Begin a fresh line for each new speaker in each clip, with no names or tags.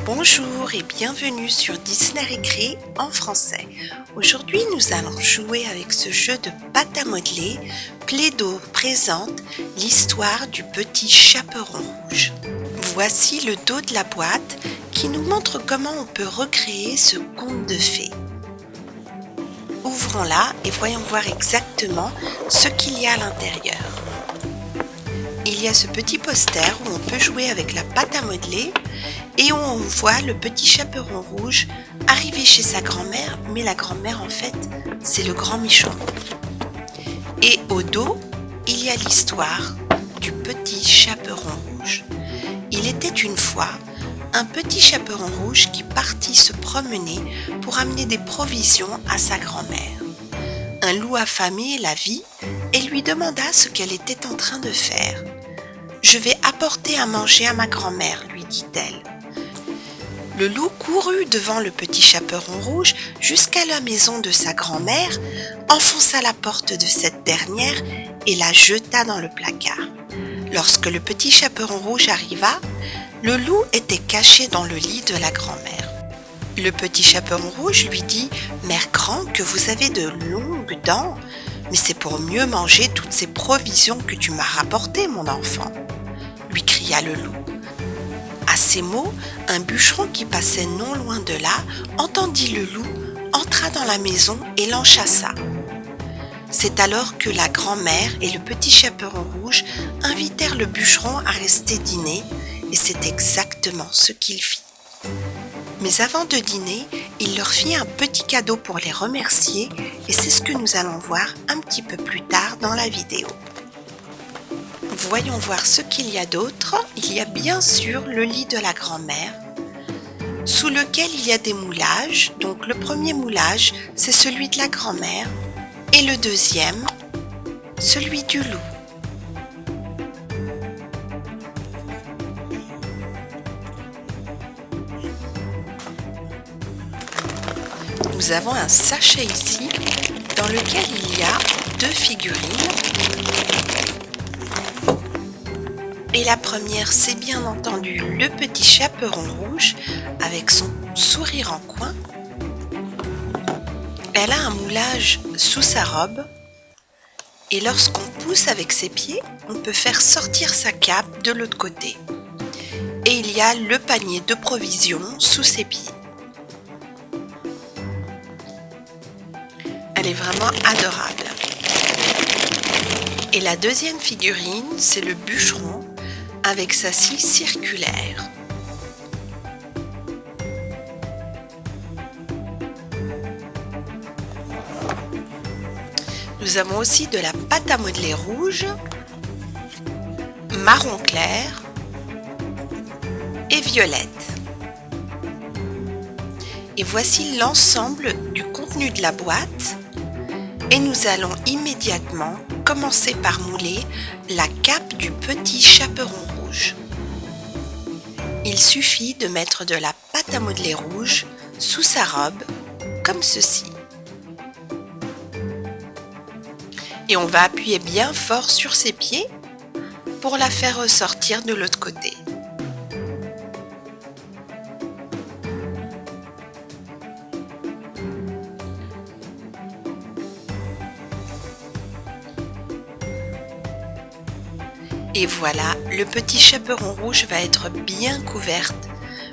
Bonjour et bienvenue sur Disney Récré en français. Aujourd'hui, nous allons jouer avec ce jeu de pâte à modeler. Play-Doh présente l'histoire du petit chaperon rouge. Voici le dos de la boîte qui nous montre comment on peut recréer ce conte de fées. Ouvrons-la et voyons voir exactement ce qu'il y a à l'intérieur. Il y a ce petit poster où on peut jouer avec la pâte à modeler et où on voit le petit chaperon rouge arriver chez sa grand-mère, mais la grand-mère en fait, c'est le grand Michon. Et au dos, il y a l'histoire du petit chaperon rouge. Il était une fois un petit chaperon rouge qui partit se promener pour amener des provisions à sa grand-mère. Un loup affamé la vit et lui demanda ce qu'elle était en train de faire. « Je vais apporter à manger à ma grand-mère, lui dit-elle. Le loup courut devant le petit chaperon rouge jusqu'à la maison de sa grand-mère, enfonça la porte de cette dernière et la jeta dans le placard. Lorsque le petit chaperon rouge arriva, le loup était caché dans le lit de la grand-mère. Le petit chaperon rouge lui dit « Mère grand, que vous avez de longues dents, mais c'est pour mieux manger toutes ces provisions que tu m'as rapportées, mon enfant !» lui cria le loup. À ces mots, un bûcheron qui passait non loin de là entendit le loup, entra dans la maison et l'enchassa. C'est alors que la grand-mère et le petit chaperon rouge invitèrent le bûcheron à rester dîner, et c'est exactement ce qu'il fit. Mais avant de dîner, il leur fit un petit cadeau pour les remercier, et c'est ce que nous allons voir un petit peu plus tard dans la vidéo. Voyons voir ce qu'il y a d'autre. Il y a bien sûr le lit de la grand-mère, sous lequel il y a des moulages. Donc le premier moulage, c'est celui de la grand-mère, et le deuxième, celui du loup. Nous avons un sachet ici, dans lequel il y a deux figurines. Et la première, c'est bien entendu le petit chaperon rouge avec son sourire en coin. Elle a un moulage sous sa robe et lorsqu'on pousse avec ses pieds, on peut faire sortir sa cape de l'autre côté. Et il y a le panier de provisions sous ses pieds. Elle est vraiment adorable. Et la deuxième figurine, c'est le bûcheron avec sa scie circulaire. Nous avons aussi de la pâte à modeler rouge, marron clair et violette. Et voici l'ensemble du contenu de la boîte. Et nous allons immédiatement commencer par mouler la cape du petit chaperon rouge. Il suffit de mettre de la pâte à modeler rouge sous sa robe, comme ceci. Et on va appuyer bien fort sur ses pieds pour la faire ressortir de l'autre côté. Et voilà, le petit chaperon rouge va être bien couverte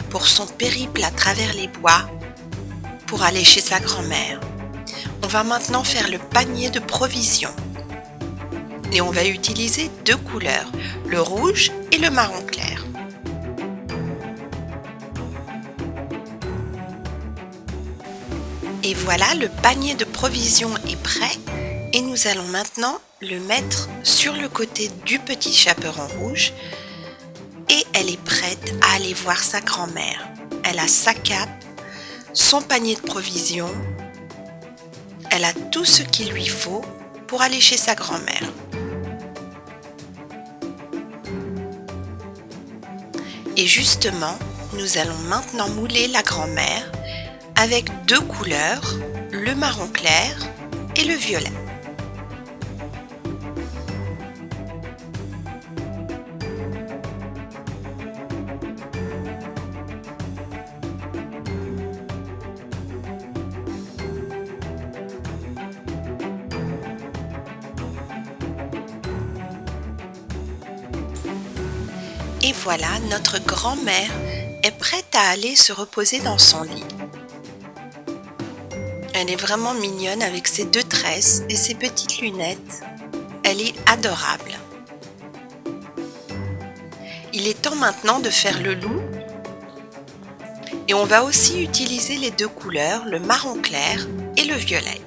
pour son périple à travers les bois pour aller chez sa grand-mère. On va maintenant faire le panier de provisions. Et on va utiliser deux couleurs, le rouge et le marron clair. Et voilà, le panier de provisions est prêt et nous allons maintenant le mettre sur le côté du petit chaperon rouge et elle est prête à aller voir sa grand-mère. Elle a sa cape, son panier de provisions, elle a tout ce qu'il lui faut pour aller chez sa grand-mère. Et justement, nous allons maintenant mouler la grand-mère avec deux couleurs, le marron clair et le violet. Et voilà, notre grand-mère est prête à aller se reposer dans son lit. Elle est vraiment mignonne avec ses 2 tresses et ses petites lunettes. Elle est adorable. Il est temps maintenant de faire le loup. Et on va aussi utiliser les 2 couleurs, le marron clair et le violet.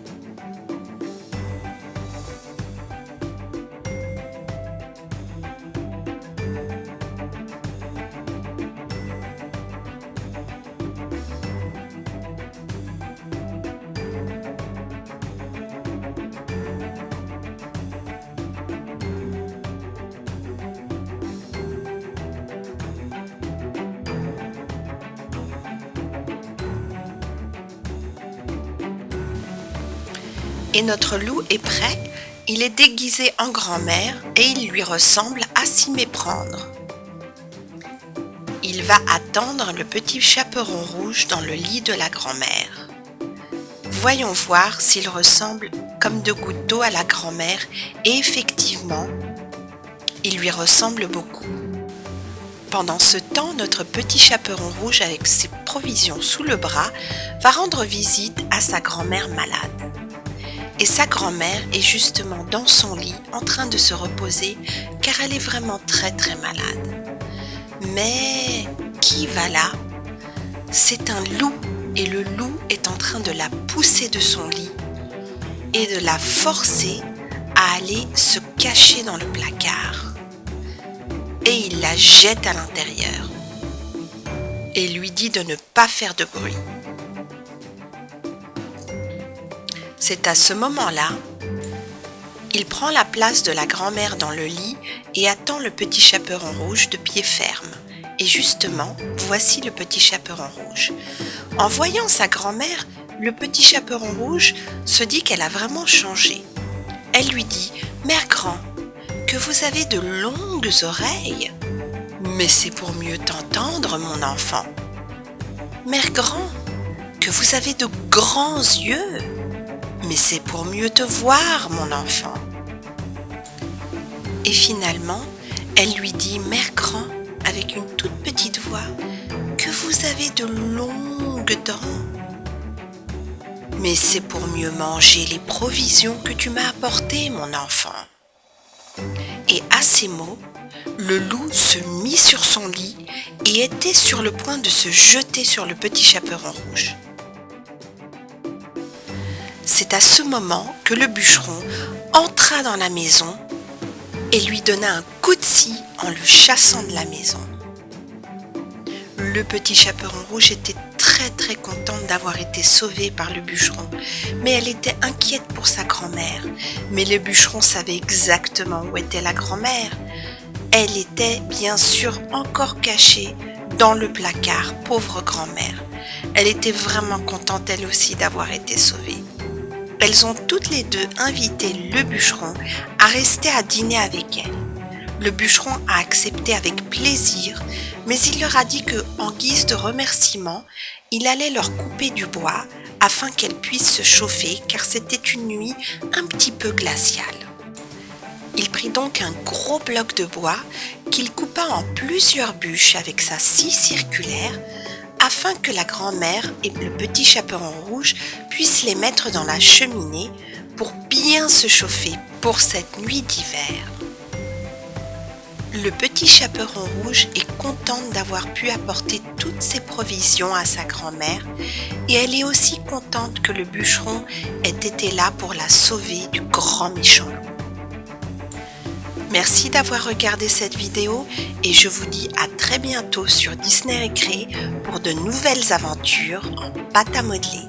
Et notre loup est prêt, il est déguisé en grand-mère et il lui ressemble à s'y méprendre. Il va attendre le petit chaperon rouge dans le lit de la grand-mère. Voyons voir s'il ressemble comme 2 gouttes d'eau à la grand-mère et effectivement, il lui ressemble beaucoup. Pendant ce temps, notre petit chaperon rouge avec ses provisions sous le bras va rendre visite à sa grand-mère malade. Et sa grand-mère est justement dans son lit en train de se reposer car elle est vraiment très malade. Mais qui va là? C'est un loup et le loup est en train de la pousser de son lit et de la forcer à aller se cacher dans le placard. Et il la jette à l'intérieur et lui dit de ne pas faire de bruit. C'est à ce moment-là, il prend la place de la grand-mère dans le lit et attend le petit chaperon rouge de pied ferme. Et justement, voici le petit chaperon rouge. En voyant sa grand-mère, le petit chaperon rouge se dit qu'elle a vraiment changé. Elle lui dit « Mère grand, que vous avez de longues oreilles. Mais c'est pour mieux t'entendre, mon enfant. Mère grand, que vous avez de grands yeux. Mais c'est pour mieux te voir, mon enfant. » Et finalement, elle lui dit « Mère grand, avec une toute petite voix, que vous avez de longues dents. Mais c'est pour mieux manger les provisions que tu m'as apportées, mon enfant. » Et à ces mots, le loup se mit sur son lit et était sur le point de se jeter sur le petit chaperon rouge. C'est à ce moment que le bûcheron entra dans la maison et lui donna un coup de scie en le chassant de la maison. Le petit chaperon rouge était très contente d'avoir été sauvée par le bûcheron, mais elle était inquiète pour sa grand-mère. Mais le bûcheron savait exactement où était la grand-mère. Elle était bien sûr encore cachée dans le placard, pauvre grand-mère. Elle était vraiment contente elle aussi d'avoir été sauvée. Elles ont toutes les 2 invité le bûcheron à rester à dîner avec elles. Le bûcheron a accepté avec plaisir, mais il leur a dit que, en guise de remerciement, il allait leur couper du bois afin qu'elles puissent se chauffer car c'était une nuit un petit peu glaciale. Il prit donc un gros bloc de bois qu'il coupa en plusieurs bûches avec sa scie circulaire afin que la grand-mère et le petit chaperon rouge puissent les mettre dans la cheminée pour bien se chauffer pour cette nuit d'hiver. Le petit chaperon rouge est contente d'avoir pu apporter toutes ses provisions à sa grand-mère et elle est aussi contente que le bûcheron ait été là pour la sauver du grand méchant loup. Merci d'avoir regardé cette vidéo et je vous dis à très bientôt sur Disney Récré pour de nouvelles aventures en pâte à modeler.